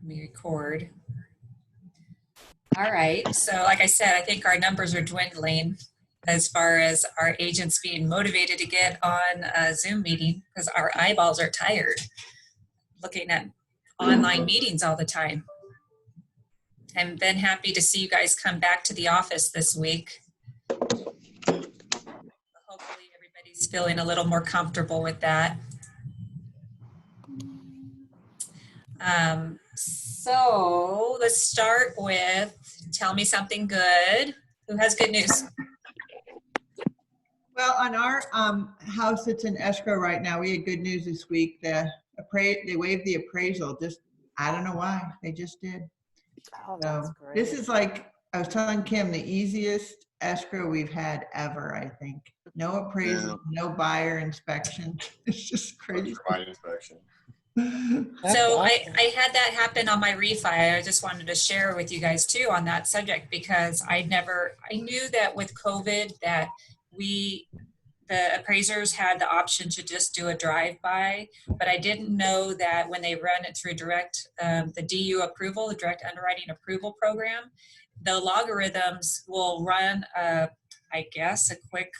Let me record. All right. So like I said, I think our numbers are dwindling as far as our agents being motivated to get on a Zoom meeting because our eyeballs are tired looking at online meetings all the time. I've been happy to see you guys come back to the office this week. Hopefully everybody's feeling a little more comfortable with that. So let's start with, tell me something good. Who has good news? Well, on our house that's in escrow right now, we had good news this week. They waived the appraisal. Just, I don't know why, they just did. Oh, that's So great. this is like, I was telling Kim, the easiest escrow we've had ever, I think. No appraisal, no buyer inspection. It's just crazy. Buyer inspection. So I had that happen on my refi. I just wanted to share with you guys too on that subject because I knew that with COVID that the appraisers had the option to just do a drive-by, but I didn't know that when they run it through the DU approval, the direct underwriting approval program, the logarithms will run, I guess, a quick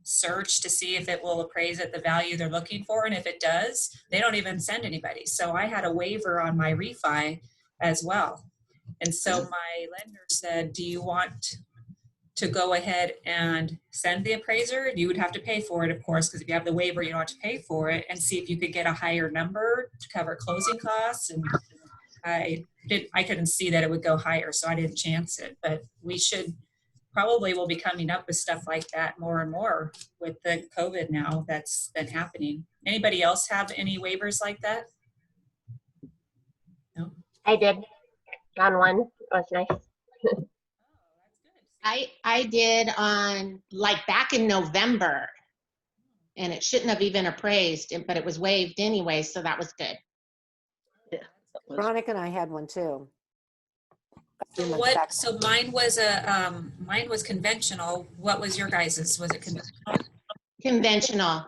search to see if it will appraise at the value they're looking for. And if it does, they don't even send anybody. So I had a waiver on my refi as well. And so my lender said, do you want to go ahead and send the appraiser? You would have to pay for it, of course, because if you have the waiver, you don't have to pay for it, and see if you could get a higher number to cover closing costs. And I couldn't see that it would go higher, so I didn't chance it. But we will be coming up with stuff like that more and more with the COVID now that's been happening. Anybody else have any waivers like that? No? I did on one. It was nice. I did on back in November, and it shouldn't have even appraised, but it was waived anyway, so that was good. Veronica and I had one too. So mine was conventional. What was your guys's? Was it conventional? Conventional.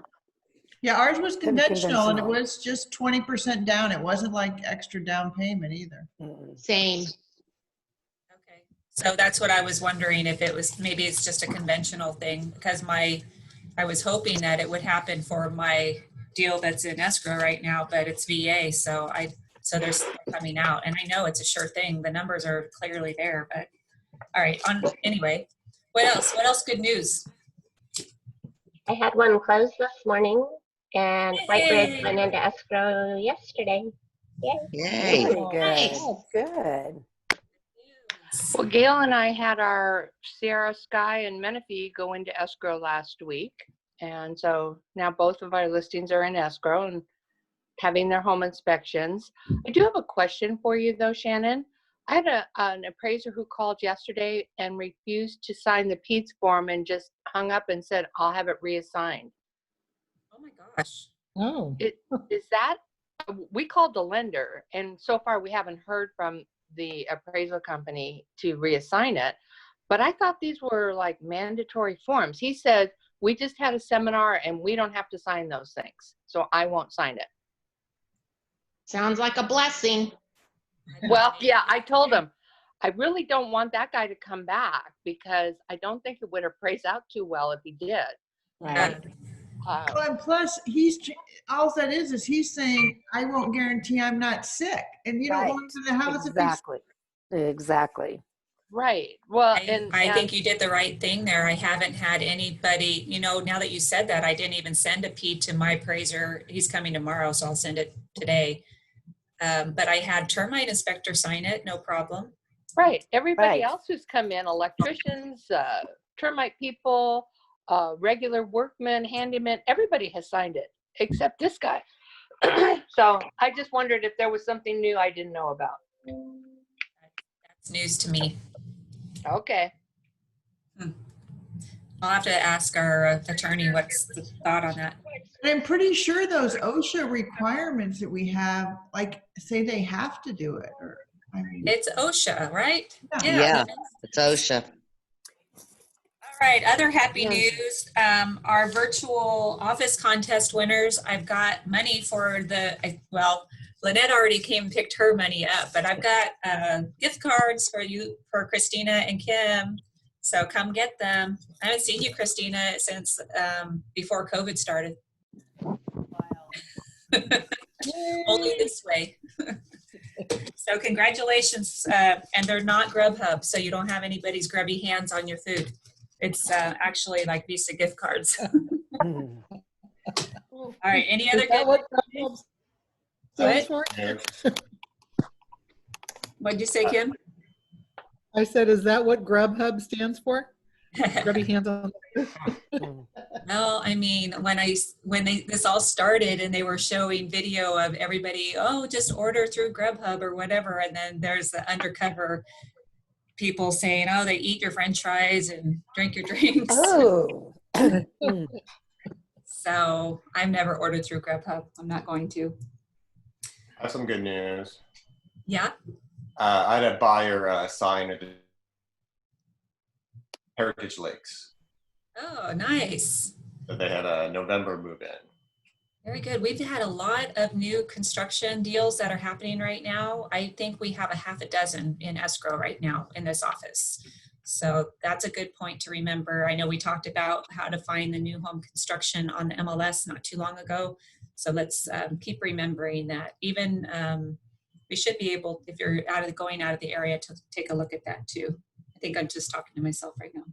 Yeah, ours was conventional and it was just 20% down. It wasn't like extra down payment either. Same. Okay. So that's what I was wondering, if it was, maybe it's just a conventional thing, because I was hoping that it would happen for my deal that's in escrow right now, but it's VA. So they're still coming out, and I know it's a sure thing. The numbers are clearly there, but all right. Anyway, what else? What else? Good news. I had one closed this morning, and White Bridge went into escrow yesterday. Yay. Yay. Very good. Nice. Good. Well, Gail and I had our Sierra Sky and Menifee go into escrow last week. And so now both of our listings are in escrow and having their home inspections. I do have a question for you though, Shannon. I had an appraiser who called yesterday and refused to sign the PEDS form and just hung up and said, I'll have it reassigned. Oh my gosh. Oh. Is that, we called the lender, and so far we haven't heard from the appraisal company to reassign it, but I thought these were like mandatory forms. He said, we just had a seminar and we don't have to sign those things, so I won't sign it. Sounds like a blessing. Well, yeah, I told him, I really don't want that guy to come back because I don't think it would appraise out too well if he did. Right. And plus, all that is he's saying, I won't guarantee I'm not sick. And you don't want to the house. Exactly. Right. Well, I think you did the right thing there. I haven't had anybody, now that you said that, I didn't even send a PED to my appraiser. He's coming tomorrow, so I'll send it today. But I had termite inspector sign it, no problem. Right. Everybody else who's come in, electricians, termite people, regular workmen, handymen, everybody has signed it except this guy. So I just wondered if there was something new I didn't know about. That's news to me. Okay. I'll have to ask our attorney what's the thought on that. And I'm pretty sure those OSHA requirements that we have, say they have to do it. Or it's OSHA, right? Yeah, it's OSHA. All right, other happy news. Our virtual office contest winners, I've got money for Lynette already came and picked her money up, but I've got gift cards for you, for Christina and Kim. So come get them. I haven't seen you, Christina, since before COVID started. Only this way. So congratulations. And they're not Grubhub, so you don't have anybody's grubby hands on your food. It's actually like Visa gift cards. Mm. All right, any other Is that good? what Grubhub stands for? What'd you say, Kim? I said, is that what Grubhub stands for? Grubby hands on. No, I mean, when this all started and they were showing video of everybody, oh, just order through Grubhub or whatever, and then there's the undercover people saying, oh, they eat your French fries and drink your drinks. Oh. Mm. So I've never ordered through Grubhub. I'm not going to. I have some good news. Yeah. I had a buyer sign at the Heritage Lakes Oh, nice. that they had a November move in. Very good. We've had a lot of new construction deals that are happening right now. I think we have a half a dozen in escrow right now in this office. So that's a good point to remember. I know we talked about how to find the new home construction on the MLS not too long ago. So let's keep remembering that. Even we should be able, if you're going out of the area, to take a look at that too. I think I'm just talking to myself right now.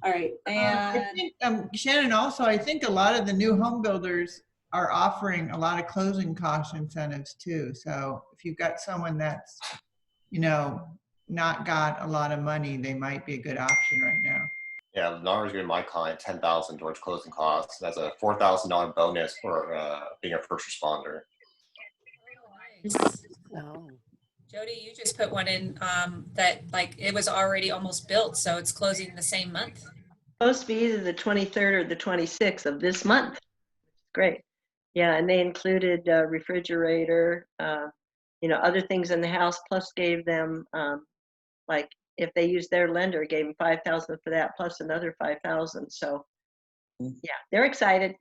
All right. I think, Shannon, also, I think a lot of the new home builders are offering a lot of closing cost incentives too. So if you've got someone that's, you know, not got a lot of money, they might be a good option right now. Yeah, Lenar's giving my client $10,000 towards closing costs. That's a $4,000 bonus for being a first responder. Nice. Oh. Jody, you just put one in that like it was already almost built, so it's closing the same month. Supposed to be either the 23rd or the 26th of this month. Great. Yeah, and they included a refrigerator, you know, other things in the house, plus gave them, like, if they used their lender, gave them $5,000 for that, plus another $5,000. So, yeah, they're excited.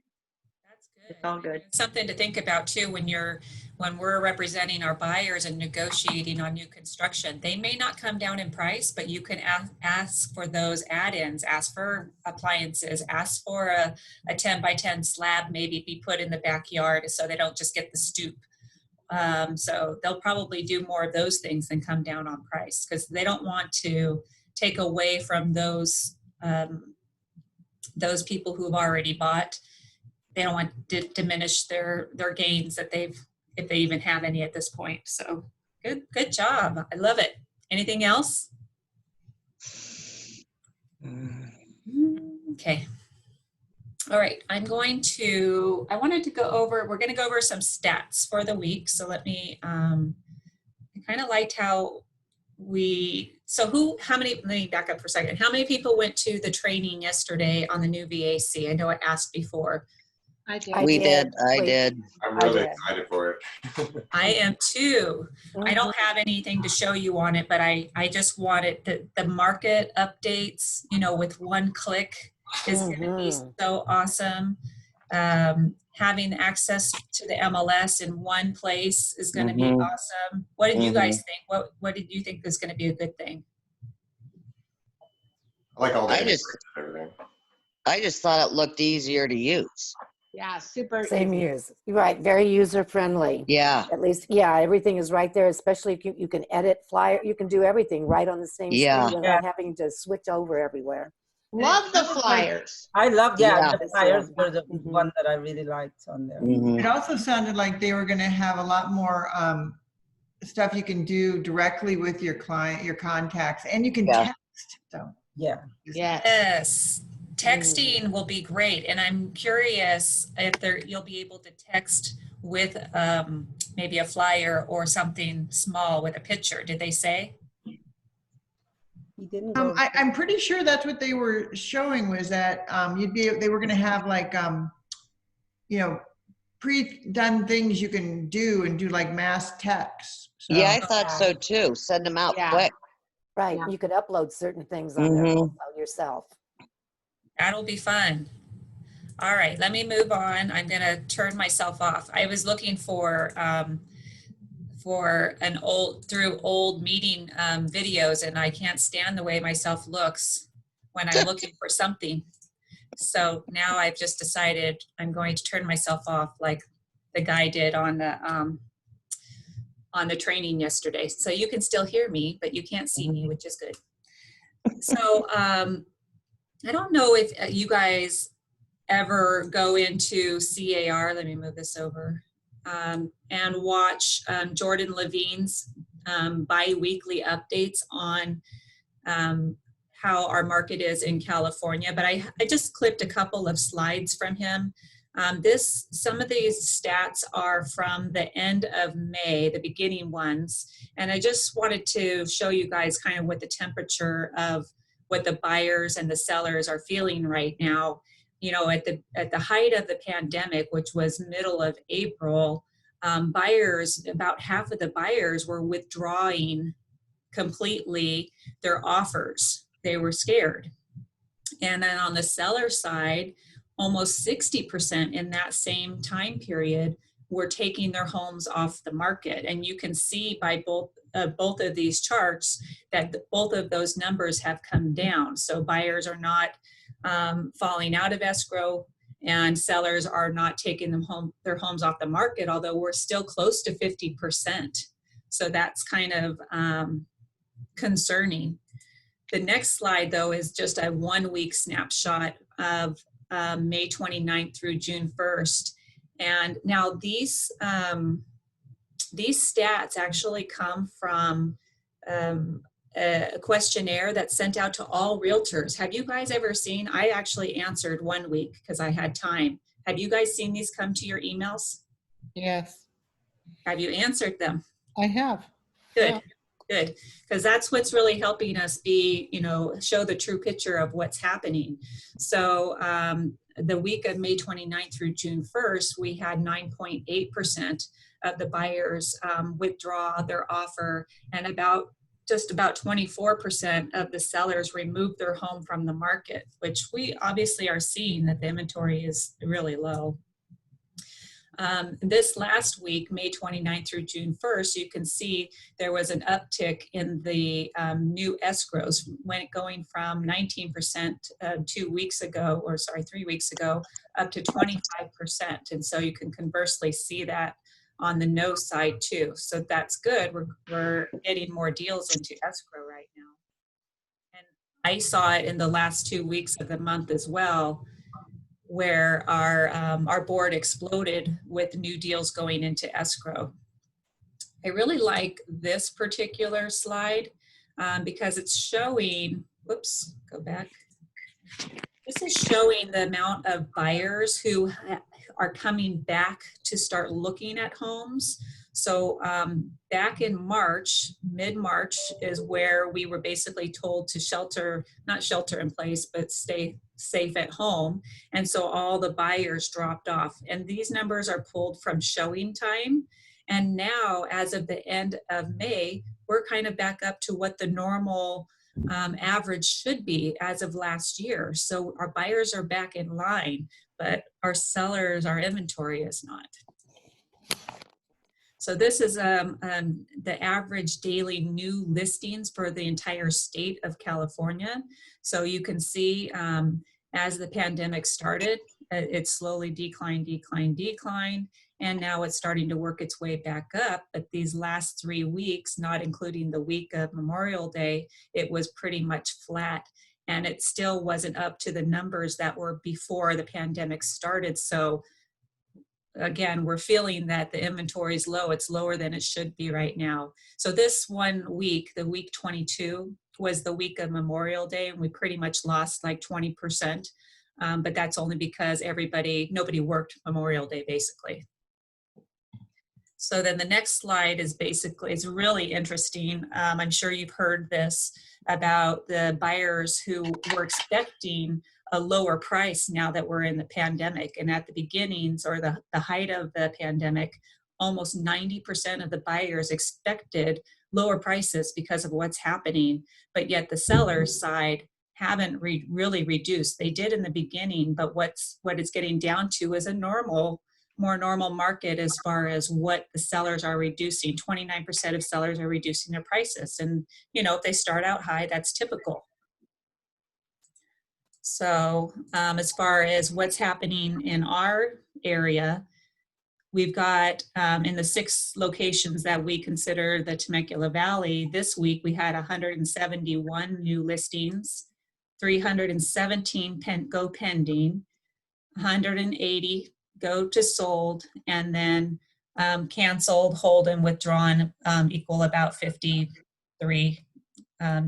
That's good. It's all good. Something to think about too when we're representing our buyers and negotiating on new construction. They may not come down in price, but you can ask for those add-ins, ask for appliances, ask for a 10 by 10 slab maybe be put in the backyard so they don't just get the stoop. So they'll probably do more of those things than come down on price because they don't want to take away from those people who've already bought. They don't want to diminish their gains that if they even have any at this point. So good job. I love it. Anything else? Okay. All right. I wanted to go over, we're going to go over some stats for the week. So let me, I kind of liked how let me back up for a second. How many people went to the training yesterday on the new VAC? I know I asked before. I did. I We did. did. I did. I'm really did. excited for it. I am too. I don't have anything to show you on it, but I just wanted the market updates, you know, with one click is going to be so awesome. Having access to the MLS in one place is going to be awesome. What did you guys think? What did you think was going to be a good thing? I like all the I just- everything. I just thought it looked easier to use. Yeah, super. Same easy. use. Right. Very user friendly. Yeah. At least, yeah, everything is right there, especially if you can edit flyer. You can do everything right on the same Yeah. screen without having to switch over everywhere. Love the flyers. I love, Yeah. the flyers were the Mhm. one that I really liked on there. It also sounded like they were going to have a lot more stuff you can do directly with your client, your contacts, and you can Yeah. text. So Yeah. Yes. Yes. Texting will be great. And I'm curious if you'll be able to text with maybe a flyer or something small with a picture. Did they say? He didn't go. I'm pretty sure that's what they were showing was that they were going to have like, you know, pre-done things you can do and do like mass text. So, Yeah, I thought so too. Send them out Yeah. quick. Right. Yeah. You could upload certain things on there also yourself. That'll be fun. All right, let me move on. I'm going to turn myself off. I was looking for for through old meeting videos, and I can't stand the way myself looks when I'm looking for something. So now I've just decided I'm going to turn myself off like the guy did on the training yesterday. So you can still hear me, but you can't see me, which is good. So I don't know if you guys ever go into CAR, let me move this over, and watch Jordan Levine's bi-weekly updates on how our market is in California. But I just clipped a couple of slides from him. Some of these stats are from the end of May, the beginning ones. And I just wanted to show you guys kind of what the temperature of what the buyers and the sellers are feeling right now. You know, at the height of the pandemic, which was middle of April, buyers, about half of the buyers were withdrawing completely their offers. They were scared. And then on the seller side, almost 60% in that same time period were taking their homes off the market. And you can see by both of these charts that both of those numbers have come down. So buyers are not falling out of escrow, and sellers are not taking their homes off the market, although we're still close to 50%. So that's kind of concerning. The next slide, though, is just a 1-week snapshot of May 29th through June 1st. And now these stats actually come from a questionnaire that's sent out to all realtors. Have you guys ever seen? I actually answered 1 week because I had time. Have you guys seen these come to your emails? Yes, Have you answered them? I have. Good. Yeah. Good, because that's what's really helping us show the true picture of what's happening. So the week of May 29th through June 1st, we had 9.8% of the buyers withdraw their offer, and just about 24% of the sellers removed their home from the market, which we obviously are seeing that the inventory is really low. This last week, May 29th through June 1st, you can see there was an uptick in the new escrows, going from 19% 3 weeks ago, up to 25%. And so you can conversely see that on the no side too. So that's good. We're getting more deals into escrow right now. And I saw it in the last 2 weeks of the month as well, where our board exploded with new deals going into escrow. I really like this particular slide because it's showing, whoops, go back. This is showing the amount of buyers who are coming back to start looking at homes. So back in March, mid-March is where we were basically told to not shelter in place, but stay safe at home. And so all the buyers dropped off. And these numbers are pulled from showing time. And now, as of the end of May, we're kind of back up to what the normal average should be as of last year. So our buyers are back in line, but our inventory is not. So this is the average daily new listings for the entire state of California. So you can see as the pandemic started, it slowly declined, and now it's starting to work its way back up. But these last 3 weeks, not including the week of Memorial Day, it was pretty much flat. And it still wasn't up to the numbers that were before the pandemic started. So again, we're feeling that the inventory is low. It's lower than it should be right now. So this 1 week, the week 22, was the week of Memorial Day, and we pretty much lost like 20%. But that's only because nobody worked Memorial Day, basically. So then the next slide is it's really interesting. I'm sure you've heard this about the buyers who were expecting a lower price now that we're in the pandemic. And at the beginnings or the height of the pandemic, almost 90% of the buyers expected lower prices because of what's happening. But yet the seller's side haven't really reduced. They did in the beginning, but what it's getting down to is a normal more normal market as far as what the sellers are reducing. 29% of sellers are reducing their prices. And, you know, if they start out high, that's typical. So as far as what's happening in our area, we've got in the 6 locations that we consider the Temecula Valley, this week we had 171 new listings, 317 go pending, 180 go to sold, and then canceled, hold, and withdrawn equal about 53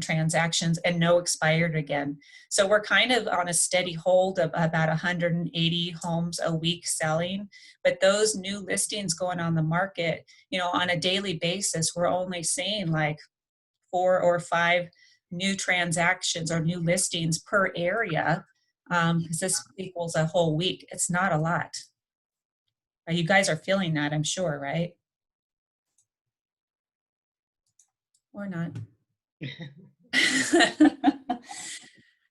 transactions, and no expired again. So we're kind of on a steady hold of about 180 homes a week selling. But those new listings going on the market, you know, on a daily basis, we're only seeing like 4 or 5 new transactions or new listings per area, because this equals a whole week. It's not a lot. You guys are feeling that, I'm sure, right? Or not?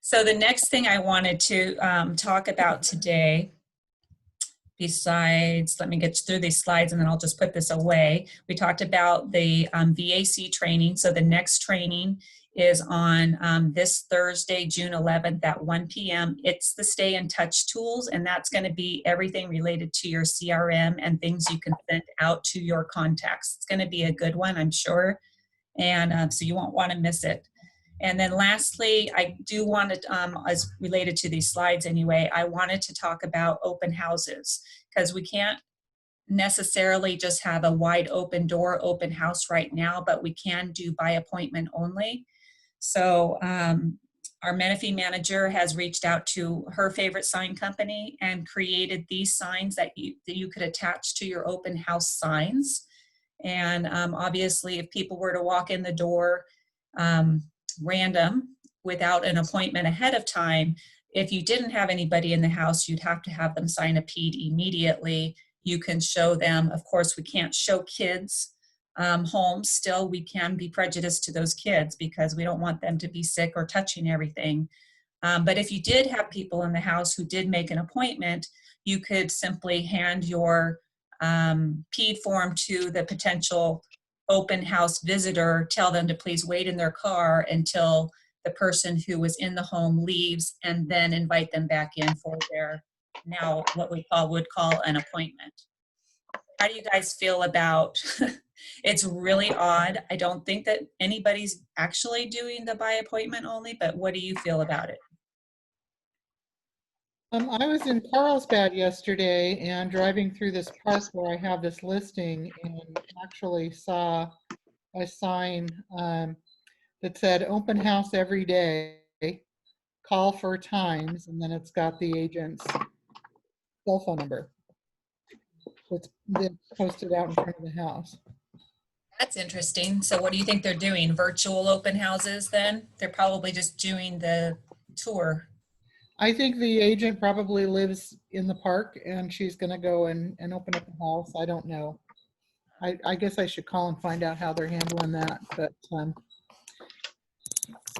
So the next thing I wanted to talk about today, besides, let me get through these slides and then I'll just put this away. We talked about the VAC training. So the next training is on this Thursday, June 11th at 1 p.m. It's the Stay in Touch tools, and that's going to be everything related to your CRM and things you can send out to your contacts. It's going to be a good one, I'm sure. And so you won't want to miss it. And then lastly, I do want to, as related to these slides anyway, I wanted to talk about open houses, because we can't necessarily just have a wide open door open house right now, but we can do by appointment only. So our Menifee manager has reached out to her favorite sign company and created these signs that you could attach to your open house signs. And obviously, if people were to walk in the door random without an appointment ahead of time, if you didn't have anybody in the house, you'd have to have them sign a PED immediately. You can show them, of course, we can't show kids homes. Still, we can be prejudiced to those kids because we don't want them to be sick or touching everything. But if you did have people in the house who did make an appointment, you could simply hand your PED form to the potential open house visitor, tell them to please wait in their car until the person who was in the home leaves, and then invite them back in for their now what we would call an appointment. How do you guys feel about it's really odd. I don't think that anybody's actually doing the by appointment only, but what do you feel about it? I was in Carlsbad yesterday and driving through this park where I have this listing, and actually saw a sign that said open house every day, call for times, and then it's got the agent's cell phone number. It's posted out in front of the house. That's interesting. So what do you think they're doing? Virtual open houses then? They're probably just doing the tour. I think the agent probably lives in the park and she's going to go and open up the house. I don't know. I guess I should call and find out how they're handling that. But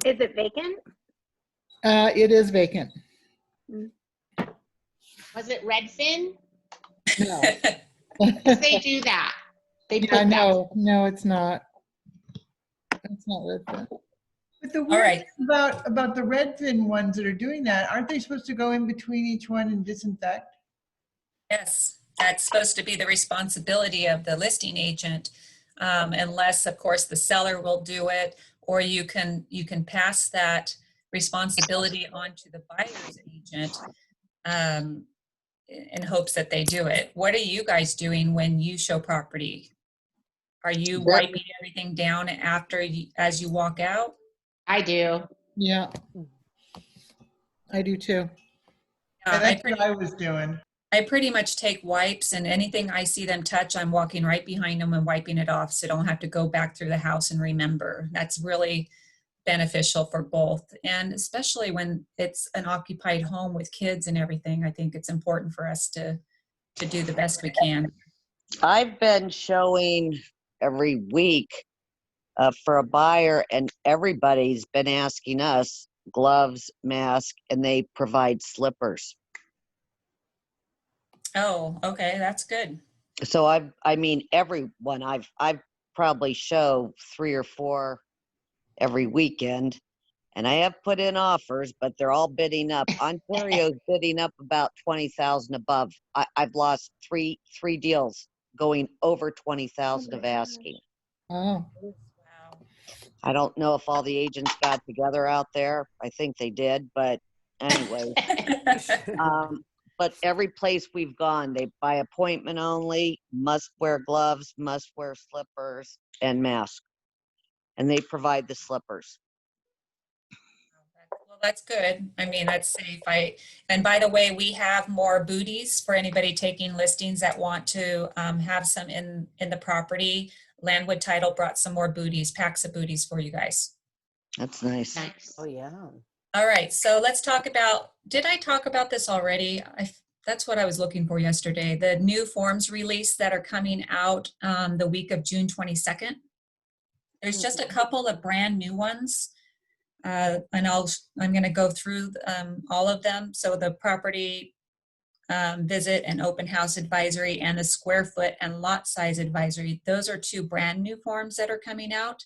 is it vacant? It is vacant. Was it Redfin? No. They do that. They put that. No, it's not. It's not Redfin. But the weird thing about the Redfin ones that are doing that, aren't they supposed to go in between each one and disinfect? Yes, that's supposed to be the responsibility of the listing agent, unless, of course, the seller will do it, or you can pass that responsibility on to the buyer's agent in hopes that they do it. What are you guys doing when you show property? Are you wiping everything down as you walk out? I do. Yeah, I do too. That's what I was doing. I pretty much take wipes, and anything I see them touch, I'm walking right behind them and wiping it off so I don't have to go back through the house and remember. That's really beneficial for both. And especially when it's an occupied home with kids and everything, I think it's important for us to do the best we can. I've been showing every week for a buyer, and everybody's been asking us gloves, mask, and they provide slippers. Oh, okay, that's good. So I mean, everyone, I've probably show 3 or 4 every weekend, and I have put in offers, but they're all bidding up. Ontario's bidding up about 20,000 above. I've lost three deals going over 20,000 of asking. Oh, Wow. I don't know if all the agents got together out there. I think they did, but anyway. But every place we've gone, they by appointment only, must wear gloves, must wear slippers and mask. And they provide the slippers. Well, that's good. I mean, that's safe. And by the way, we have more booties for anybody taking listings that want to have some in the property. Landwood Title brought some more booties, packs of booties for you guys. That's nice. Nice. Oh, yeah. All right, so let's talk about, did I talk about this already? That's what I was looking for yesterday. The new forms release that are coming out the week of June 22nd. There's just a couple of brand new ones. And I'm going to go through all of them. So the property visit and open house advisory and the square foot and lot size advisory. Those are 2 brand new forms that are coming out.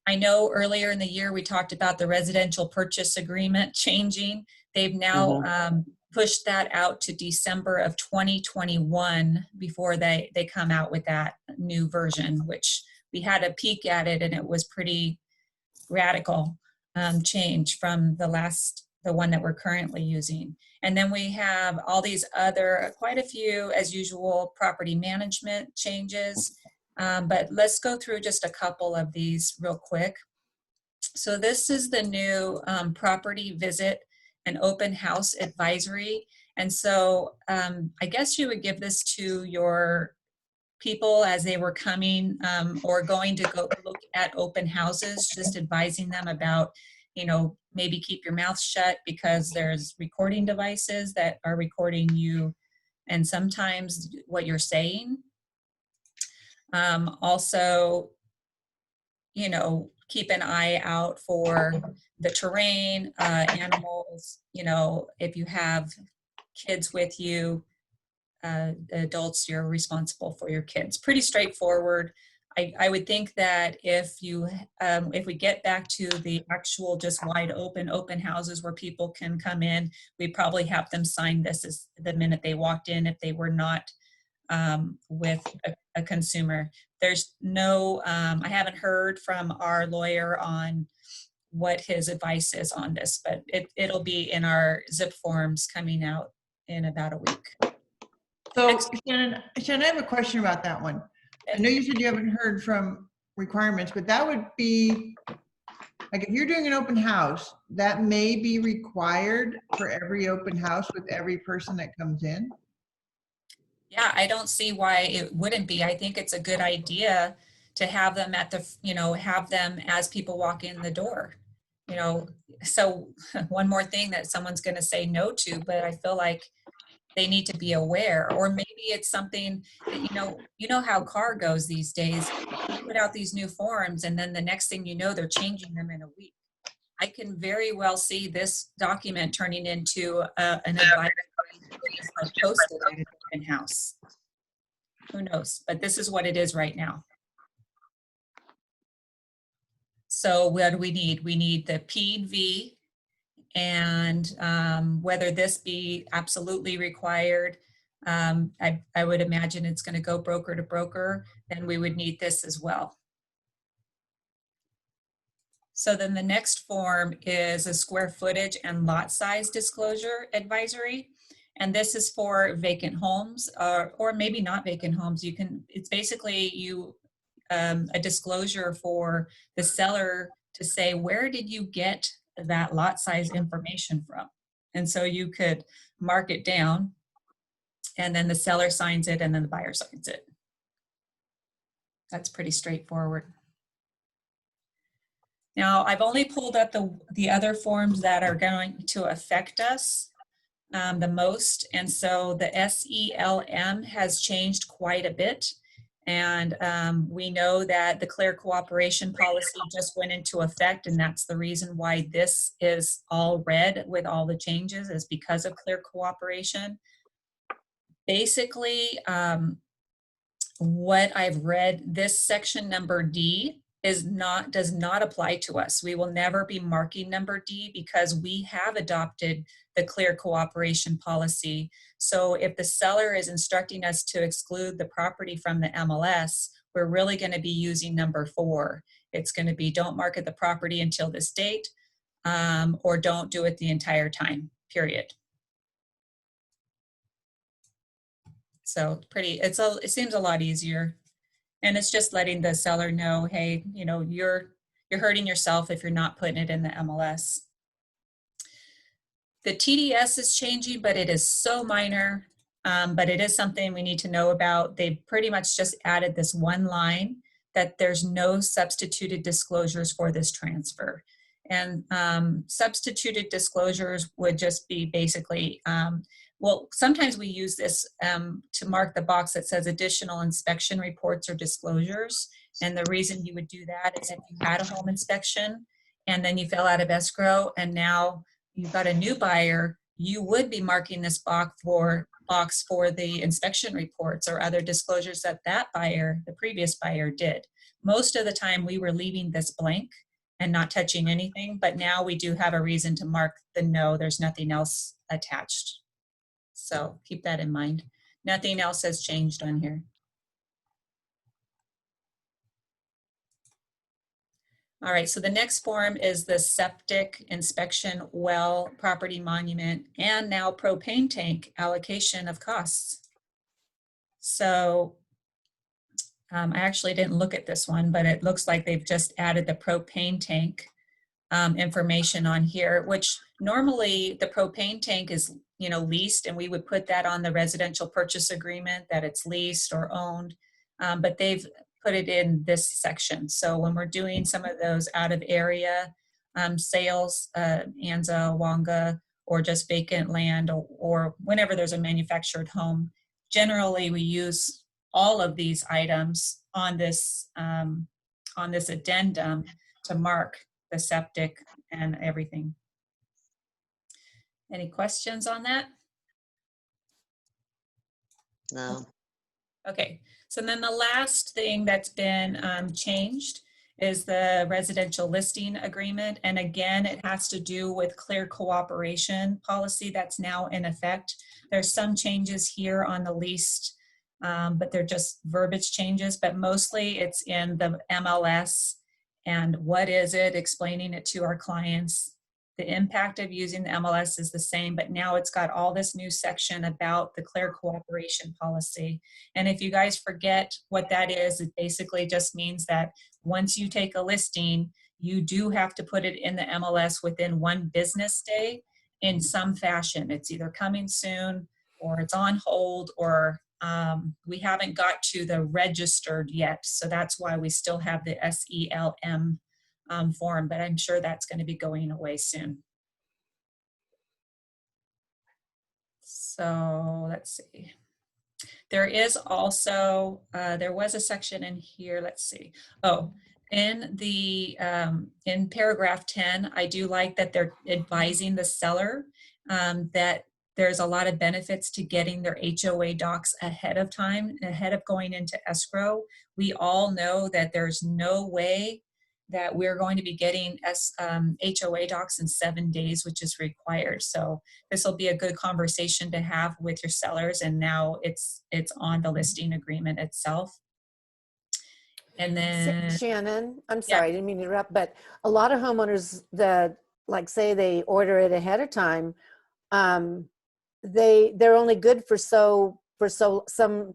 I know earlier in the year we talked about the residential purchase agreement changing. They've now pushed that out to December of 2021 before they come out with that new version, which we had a peek at it and it was pretty radical change from the one that we're currently using. And then we have all these other, quite a few, as usual, property management changes. But let's go through just a couple of these real quick. So this is the new property visit and open house advisory. And so I guess you would give this to your people as they were coming or going to go look at open houses, just advising them about, maybe keep your mouth shut because there's recording devices that are recording you and sometimes what you're saying. Also, keep an eye out for the terrain, animals, if you have kids with you, adults, you're responsible for your kids. Pretty straightforward. I would think that if we get back to the actual just wide open houses where people can come in, we probably have them sign this as the minute they walked in if they were not with a consumer. There's no, I haven't heard from our lawyer on what his advice is on this, but it'll be in our zip forms coming out in about a week. So Shannon, I have a question about that one. I know you said you haven't heard from requirements, but that would be, like if you're doing an open house, that may be required for every open house with every person that comes in. Yeah, I don't see why it wouldn't be. I think it's a good idea to have them at the, have them as people walk in the door. So one more thing that someone's going to say no to, but I feel like they need to be aware, or maybe it's something that, you know how car goes these days. You put out these new forms and then the next thing you know, they're changing them in a week. I can very well see this document turning into an advice posted at an open house. Who knows? But this is what it is right now. So what do we need? We need the PED-V, and whether this be absolutely required, I would imagine it's going to go broker to broker, then we would need this as well. So then the next form is a square footage and lot size disclosure advisory. And this is for vacant homes or maybe not vacant homes. It's basically a disclosure for the seller to say, where did you get that lot size information from? And so you could mark it down and then the seller signs it and then the buyer signs it. That's pretty straightforward. Now, I've only pulled up the other forms that are going to affect us the most. And so the SELM has changed quite a bit. And we know that the Clear Cooperation Policy just went into effect, and that's the reason why this is all red with all the changes, is because of Clear Cooperation. basically, what I've read, this section number D does not apply to us. We will never be marking number D because we have adopted the clear cooperation policy. So if the seller is instructing us to exclude the property from the MLS, we're really going to be using number 4. It's going to be don't market the property until this date, or don't do it the entire time, period. So it seems a lot easier. And it's just letting the seller know, hey, you know, you're hurting yourself if you're not putting it in the MLS. The TDS is changing, but it is so minor, but it is something we need to know about. They pretty much just added this one line that there's no substituted disclosures for this transfer. And substituted disclosures would just be basically, well, sometimes we use this to mark the box that says additional inspection reports or disclosures. And the reason you would do that is if you had a home inspection and then you fell out of escrow and now you've got a new buyer, you would be marking this box for the inspection reports or other disclosures that buyer, the previous buyer, did. Most of the time we were leaving this blank and not touching anything, but now we do have a reason to mark the no, there's nothing else attached. So keep that in mind. Nothing else has changed on here. All right, so the next form is the septic inspection, well, property monument, and now propane tank allocation of costs. So I actually didn't look at this one, but it looks like they've just added the propane tank information on here, which normally the propane tank is, you know, leased, and we would put that on the residential purchase agreement that it's leased or owned, but they've put it in this section. So when we're doing some of those out of area sales, Anza, Wonga, or just vacant land, or whenever there's a manufactured home, generally we use all of these items on this addendum to mark the septic and everything. Any questions on that? No. Okay, so then the last thing that's been changed is the residential listing agreement. And again, it has to do with clear cooperation policy that's now in effect. There's some changes here on the lease, but they're just verbiage changes, but mostly it's in the MLS. And what is it? Explaining it to our clients. The impact of using the MLS is the same, but now it's got all this new section about the clear cooperation policy. And if you guys forget what that is, it basically just means that once you take a listing, you do have to put it in the MLS within 1 business day in some fashion. It's either coming soon or it's on hold, or we haven't got to the registered yet. So that's why we still have the SELM form, but I'm sure that's going to be going away soon. So let's see. There is also, there was a section in here, let's see. Oh, in the, in paragraph 10, I do like that they're advising the seller that there's a lot of benefits to getting their HOA docs ahead of time, ahead of going into escrow. We all know that there's no way that we're going to be getting HOA docs in 7 days, which is required. So this will be a good conversation to have with your sellers, and now it's on the listing agreement itself. And then Shannon, I'm sorry, I didn't mean to interrupt, but a lot of homeowners that, like, say they order it ahead of time, they're only good for some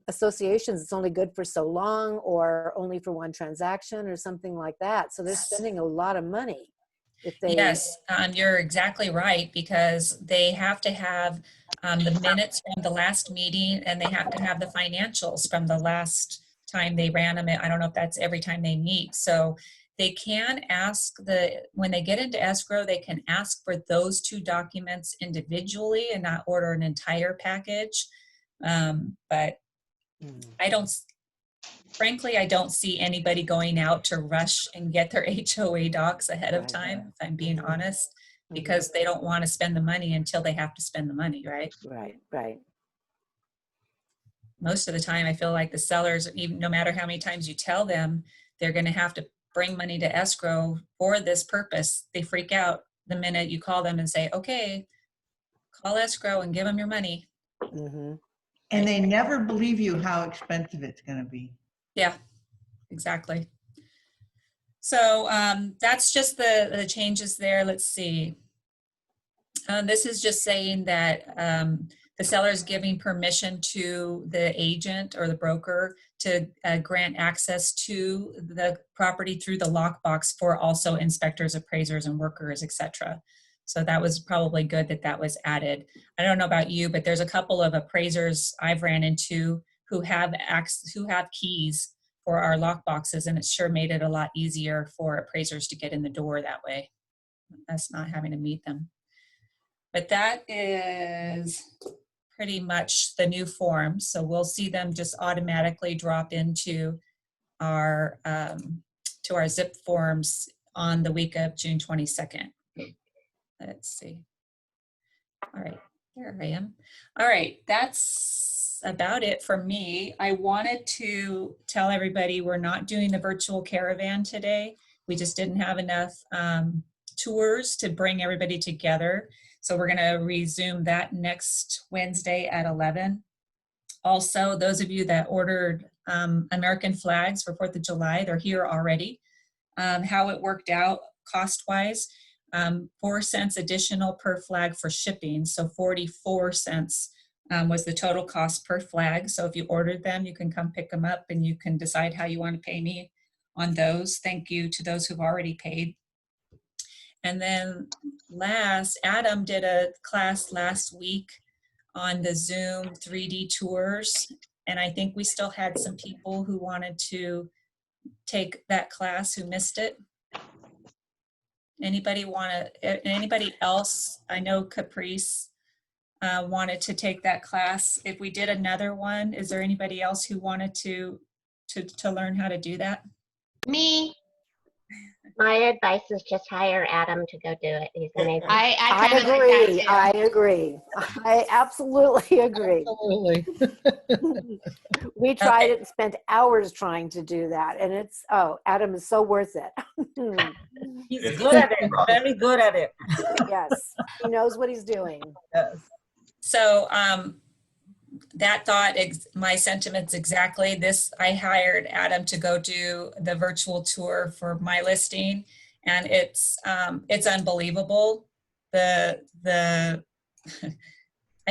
associations it's only good for so long, or only for 1 transaction or something like that. So they're spending a lot of money if they. Yes, you're exactly right, because they have to have the minutes from the last meeting, and they have to have the financials from the last time they ran them. I don't know if that's every time they meet. So they can ask when they get into escrow, they can ask for those 2 documents individually and not order an entire package. But frankly, I don't see anybody going out to rush and get their HOA docs ahead of time, if I'm being honest, because they don't want to spend the money until they have to spend the money, right? Right. most of the time, I feel like the sellers, even no matter how many times you tell them, they're going to have to bring money to escrow for this purpose. They freak out the minute you call them and say, okay, call escrow and give them your money. Mm-hmm. And they never believe you how expensive it's going to be. Yeah, exactly. So that's just the changes there. Let's see. This is just saying that the seller is giving permission to the agent or the broker to grant access to the property through the lockbox for also inspectors, appraisers, and workers, etc. So that was probably good that that was added. I don't know about you, but there's a couple of appraisers I've ran into who have keys for our lockboxes, and it sure made it a lot easier for appraisers to get in the door that way. Us not having to meet them. But that is pretty much the new forms. So we'll see them just automatically drop into our zip forms on the week of June 22nd. Let's see. All right, there I am. All right, that's about it for me. I wanted to tell everybody we're not doing the virtual caravan today. We just didn't have enough tours to bring everybody together. So we're going to resume that next Wednesday at 11. Also, those of you that ordered American flags for 4th of July, they're here already. How it worked out cost-wise, 4 cents additional per flag for shipping. So 44 cents was the total cost per flag. So if you ordered them, you can come pick them up and you can decide how you want to pay me on those. Thank you to those who've already paid. And then Adam did a class last week on the Zoom 3D tours. And I think we still had some people who wanted to take that class who missed it. Anybody else? I know Caprice wanted to take that class. If we did another one, is there anybody else who wanted to learn how to do that? Me. My advice is just hire Adam to go do it. He's amazing. I I kind of agree. like that too. I agree. I absolutely agree. Absolutely. We tried it and spent hours trying to do that. And Adam is so worth it. He's good at it. Very good at it. Yes. He knows what he's doing. Yes. So that thought, my sentiments exactly. This, I hired Adam to go do the virtual tour for my listing, and it's unbelievable. I'm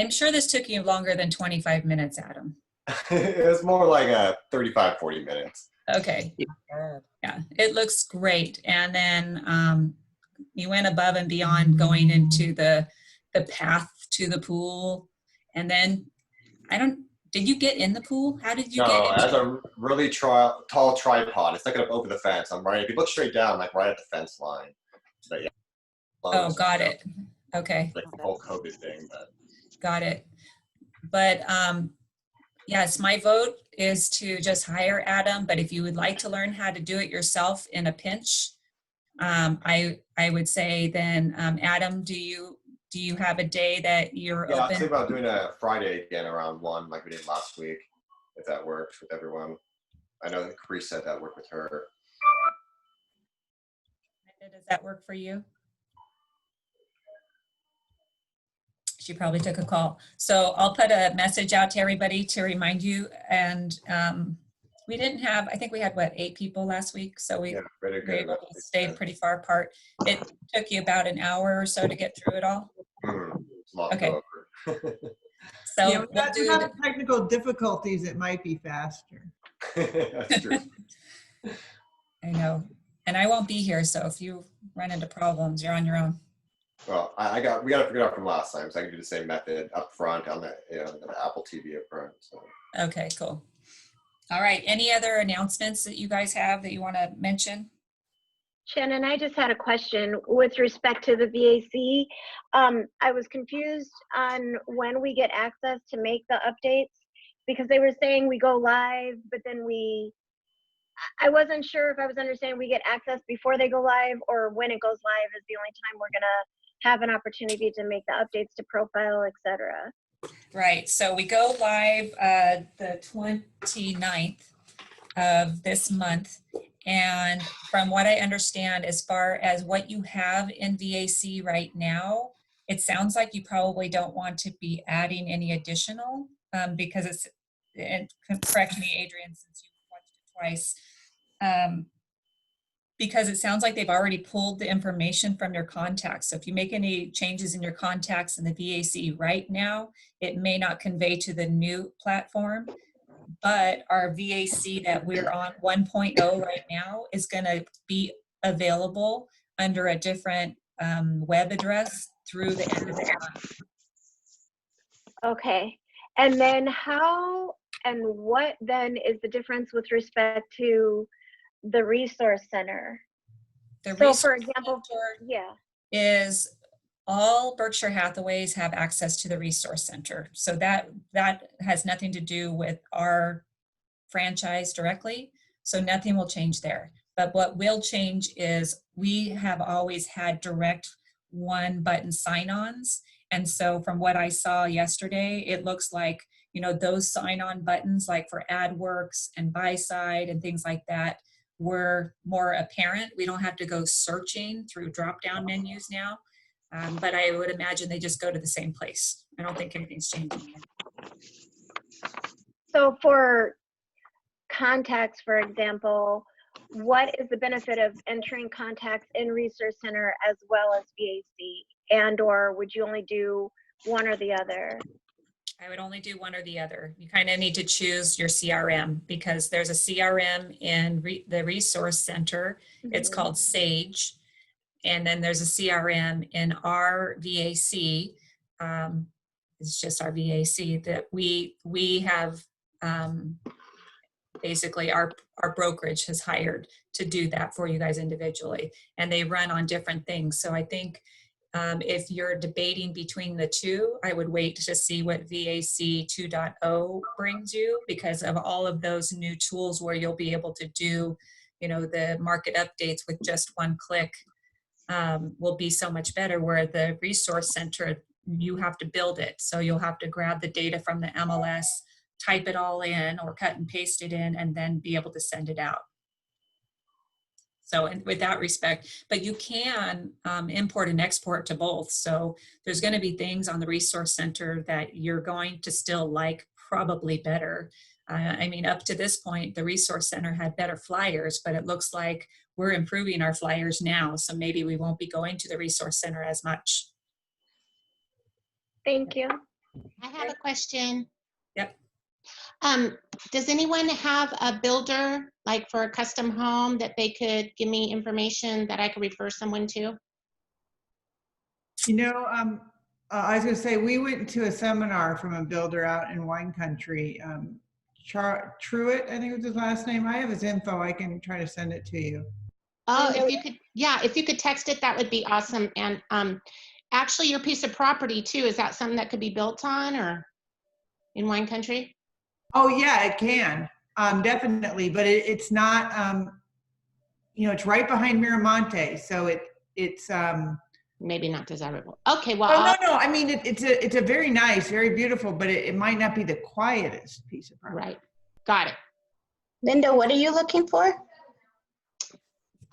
sure this took you longer than 25 minutes, Adam. It was more like 35, 40 minutes. Okay. Yeah, it looks great. And then you went above and beyond going into the path to the pool, and then did you get in the pool? How did you get No, in? it has a really tall tripod. It's not going to over the fence. If you look straight down, like right at the fence line. But yeah. Oh, got it. Okay. Like the whole COVID thing. But. Got it. But yes, my vote is to just hire Adam. But if you would like to learn how to do it yourself in a pinch, I would say then, Adam, do you have a day that you're open? Yeah, I was thinking about doing a Friday again around 1, like we did last week, if that works with everyone. I know that Chris said that worked with her. Does that work for you? She probably took a call. So I'll put a message out to everybody to remind you. And we didn't have, I think we had, 8 people last week. So we were able to stay pretty far apart. It took you about an hour or so to get through it all? Okay. So yeah, without technical difficulties, it might be faster. That's true. I know. And I won't be here, so if you run into problems, you're on your own. Well, we got to figure it out from last time, so I can do the same method up front on the Apple TV up front. So. Okay, cool. All right. Any other announcements that you guys have that you want to mention? Shannon, I just had a question with respect to the VAC. I was confused on when we get access to make the updates, because they were saying we go live, but then I wasn't sure if I was understanding we get access before they go live, or when it goes live is the only time we're gonna have an opportunity to make the updates to profile, etc. Right, so we go live the 29th of this month. And from what I understand, as far as what you have in VAC right now, it sounds like you probably don't want to be adding any additional because it's, and correct me, Adrian, since you watched it twice, because it sounds like they've already pulled the information from your contacts. So if you make any changes in your contacts in the VAC right now, it may not convey to the new platform, but our VAC that we're on 1.0 right now is going to be available under a different web address through the end of the month. Okay. And then how and what then is the difference with respect to the resource center? The So resource for example, center yeah. is all Berkshire Hathaways have access to the resource center. So that has nothing to do with our franchise directly. So nothing will change there. But what will change is we have always had direct one button sign-ons. And so from what I saw yesterday, it looks like, you know, those sign-on buttons like for AdWorks and Buy Side and things like that were more apparent. We don't have to go searching through drop-down menus now. But I would imagine they just go to the same place. I don't think anything's changing. So for contacts, for example, what is the benefit of entering contacts in Resource Center as well as VAC? And or would you only do one or the other? I would only do one or the other. You kind of need to choose your CRM because there's a CRM in the Resource Center. It's called Sage. And then there's a CRM in our VAC. It's just our VAC that we have basically our brokerage has hired to do that for you guys individually. And they run on different things. So I think if you're debating between the two, I would wait to see what VAC 2.0 brings you because of all of those new tools where you'll be able to do, you know, the market updates with just one click. Will be so much better, where the resource center, you have to build it. So you'll have to grab the data from the MLS, type it all in or cut and paste it in, and then be able to send it out. So with that respect, but you can import and export to both. So there's going to be things on the resource center that you're going to still like probably better. I mean, up to this point, the resource center had better flyers, but it looks like we're improving our flyers now. So maybe we won't be going to the resource center as much. Thank you. I have a question. Yep. Does anyone have a builder, like for a custom home, that they could give me information that I could refer someone to? You know, I was going to say, we went to a seminar from a builder out in wine country. Truitt, I think was his last name. I have his info. I can try to send it to you. Oh, if you could, yeah, if you could text it, that would be awesome. And actually, your piece of property too, is that something that could be built on or in wine country? Oh yeah, it can, definitely, but it's not, you know, it's right behind Miramonte, so it's maybe not desirable. Okay, well, oh, no, I mean, it's a very nice, very beautiful, but it might not be the quietest piece of property. Right, got it. Linda, what are you looking for?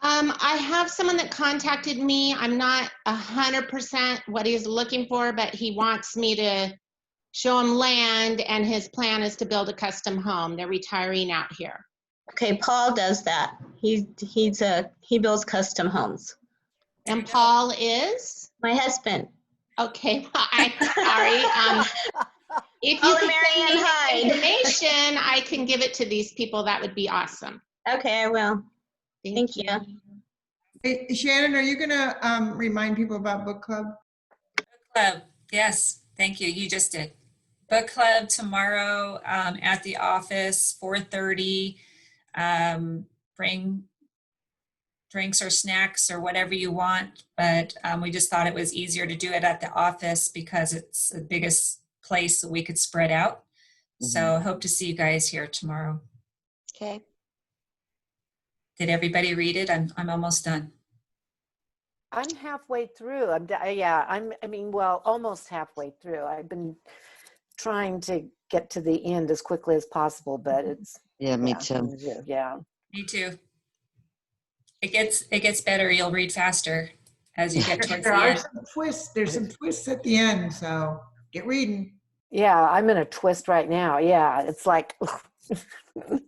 I have someone that contacted me. I'm not 100% what he's looking for, but he wants me to show him land, and his plan is to build a custom home. They're retiring out here. Okay, Paul does that. He builds custom homes. And Paul is? My husband. Okay, I'm sorry. If you can send me information, I can give it to these people. That would be awesome. Okay, I will. Thank you. Hey, Shannon, are you gonna remind people about book club? Book club, yes, thank you. You just did. Book club tomorrow at the office, 4:30. Bring drinks or snacks or whatever you want, but we just thought it was easier to do it at the office because it's the biggest place that we could spread out. So I hope to see you guys here tomorrow. Okay. Did everybody read it? I'm almost done. I'm halfway through. Almost halfway through. I've been trying to get to the end as quickly as possible, but it's Yeah, me too. yeah. Me too. It gets better. You'll read faster as you get towards There the are end. some twists. There's some twists at the end, so get reading. Yeah, I'm in a twist right now. Yeah, it's like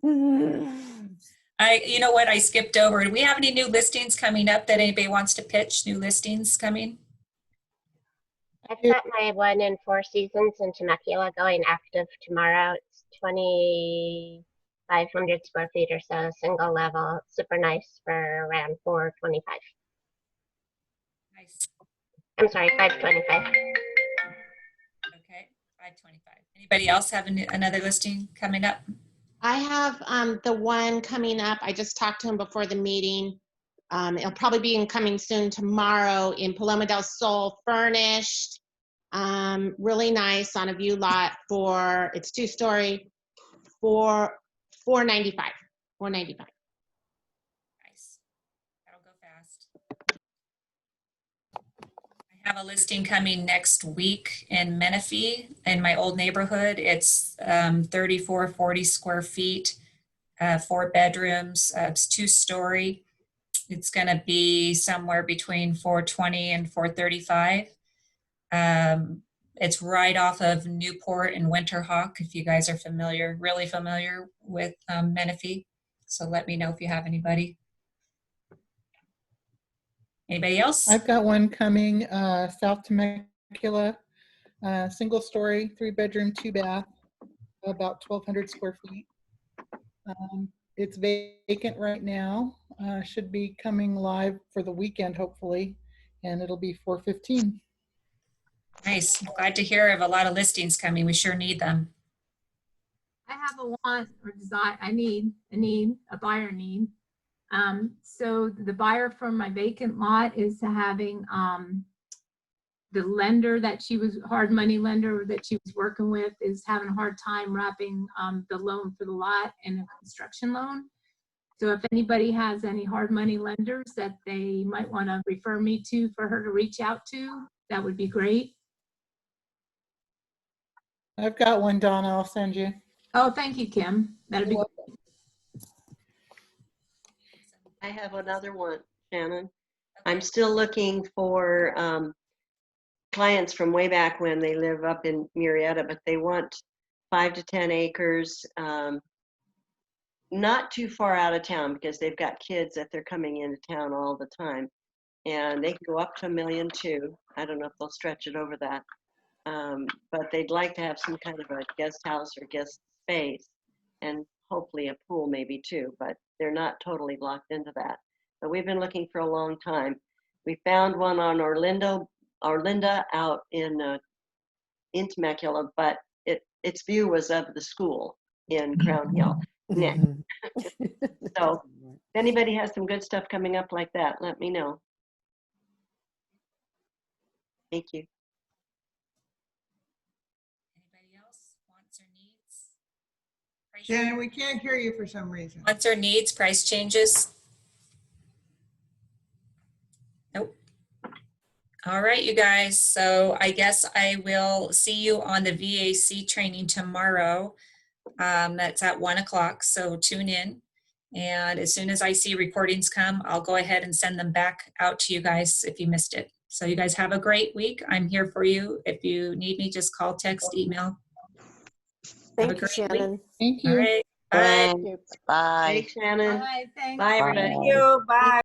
You know what? I skipped over. Do we have any new listings coming up that anybody wants to pitch? New listings coming? I've got my one in Four Seasons in Temecula going active tomorrow. It's 2,500 square feet or so, single level, super nice for around 425. Nice. I'm sorry, 525. Okay, 525. Anybody else have another listing coming up? I have the one coming up. I just talked to him before the meeting. It'll probably be coming soon tomorrow in Paloma del Sol, furnished. Really nice on a view lot for, it's 2-story for $495. $495. Nice. That'll go fast. I have a listing coming next week in Menifee in my old neighborhood. It's 3440 square feet, 4 bedrooms. It's 2-story. It's going to be somewhere between 420 and 435. It's right off of Newport and Winterhawk, if you guys are really familiar with Menifee. So let me know if you have anybody. Anybody else? I've got one coming, South Temecula, single story, 3-bedroom, 2-bath, about 1,200 square feet. It's vacant right now. Should be coming live for the weekend, hopefully, and it'll be 415. Nice. Glad to hear of a lot of listings coming. We sure need them. I have a want or desire. I need a buyer need. So the buyer from my vacant lot is having the lender that she was hard money lender that she was working with is having a hard time wrapping the loan for the lot and a construction loan. So if anybody has any hard money lenders that they might want to refer me to for her to reach out to, that would be great. I've got one, Donna. I'll send you. Oh, thank you, Kim. That'd be great. I have another one, Shannon. I'm still looking for clients from way back when. They live up in Murrieta, but they want 5 to 10 acres, not too far out of town because they've got kids that they're coming into town all the time. And they can go up to $1.2 million. I don't know if they'll stretch it over that. But they'd like to have some kind of a guest house or guest space and hopefully a pool maybe too, but they're not totally locked into that. But we've been looking for a long time. We found one on Orlinda out in Temecula, but its view was of the school in Crown Hill. So if anybody has some good stuff coming up like that, let me know. Thank you. Anybody else? Wants or needs? Shannon, we can't hear you for some reason. Wants or needs, price changes? Nope. All right, you guys. So I guess I will see you on the VAC training tomorrow. That's at 1 o'clock, so tune in. And as soon as I see recordings come, I'll go ahead and send them back out to you guys if you missed it. So you guys have a great week. I'm here for you. If you need me, just call, text, email. Thank you, Shannon. Thank you. All right. Bye. Bye. Thanks, Shannon. Bye, thanks. Bye, everybody. Bye. Thank you. Bye.